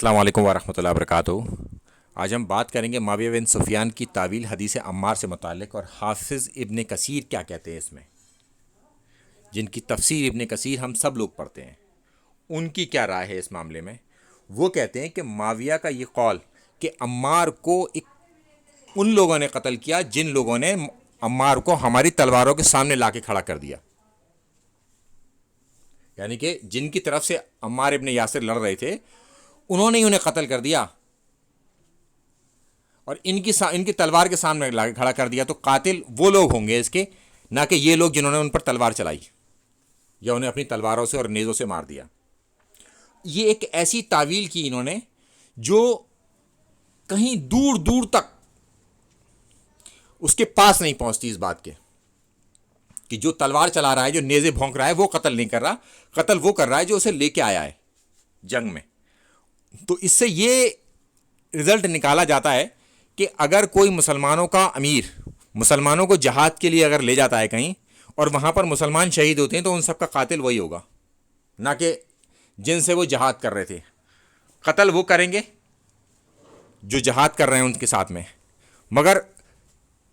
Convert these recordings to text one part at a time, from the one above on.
السلام علیکم ورحمۃ اللہ وبرکاتہ۔ آج ہم بات کریں گے معاویہ بن سفیان کی تعویل حدیث عمار سے متعلق، اور حافظ ابن کثیر کیا کہتے ہیں اس میں، جن کی تفسیر ابن کثیر ہم سب لوگ پڑھتے ہیں، ان کی کیا رائے ہے اس معاملے میں۔ وہ کہتے ہیں کہ معاویہ کا یہ قول کہ عمار کو ان لوگوں نے قتل کیا جن لوگوں نے عمار کو ہماری تلواروں کے سامنے لا کے کھڑا کر دیا، یعنی کہ جن کی طرف سے عمار ابن یاسر لڑ رہے تھے انہوں نے انہیں قتل کر دیا اور ان کی تلوار کے سامنے لا کے کھڑا کر دیا، تو قاتل وہ لوگ ہوں گے اس کے، نہ کہ یہ لوگ جنہوں نے ان پر تلوار چلائی یا انہیں اپنی تلواروں سے اور نیزوں سے مار دیا۔ یہ ایک ایسی تعویل کی انہوں نے جو کہیں دور دور تک اس کے پاس نہیں پہنچتی اس بات کے کہ جو تلوار چلا رہا ہے، جو نیزے بھونک رہا ہے، وہ قتل نہیں کر رہا، قتل وہ کر رہا ہے جو اسے لے کے آیا ہے جنگ میں۔ تو اس سے یہ رزلٹ نکالا جاتا ہے کہ اگر کوئی مسلمانوں کا امیر مسلمانوں کو جہاد کے لیے اگر لے جاتا ہے کہیں اور وہاں پر مسلمان شہید ہوتے ہیں تو ان سب کا قاتل وہی ہوگا، نہ کہ جن سے وہ جہاد کر رہے تھے۔ قتل وہ کریں گے جو جہاد کر رہے ہیں ان کے ساتھ میں، مگر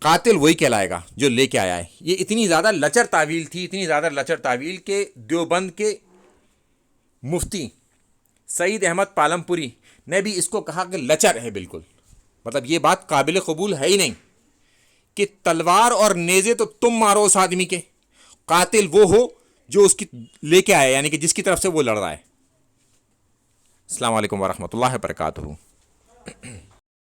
قاتل وہی کہلائے گا جو لے کے آیا ہے۔ یہ اتنی زیادہ لچر تعویل تھی، اتنی زیادہ لچر تعویل کہ دیوبند کے مفتی سعید احمد پالم پوری نے بھی اس کو کہا کہ لچر ہے بالکل، مطلب یہ بات قابل قبول ہے ہی نہیں کہ تلوار اور نیزے تو تم مارو اس آدمی کے، قاتل وہ ہو جو اس کی لے کے آئے، یعنی کہ جس کی طرف سے وہ لڑ رہا ہے۔ السلام علیکم ورحمۃ اللہ وبرکاتہ۔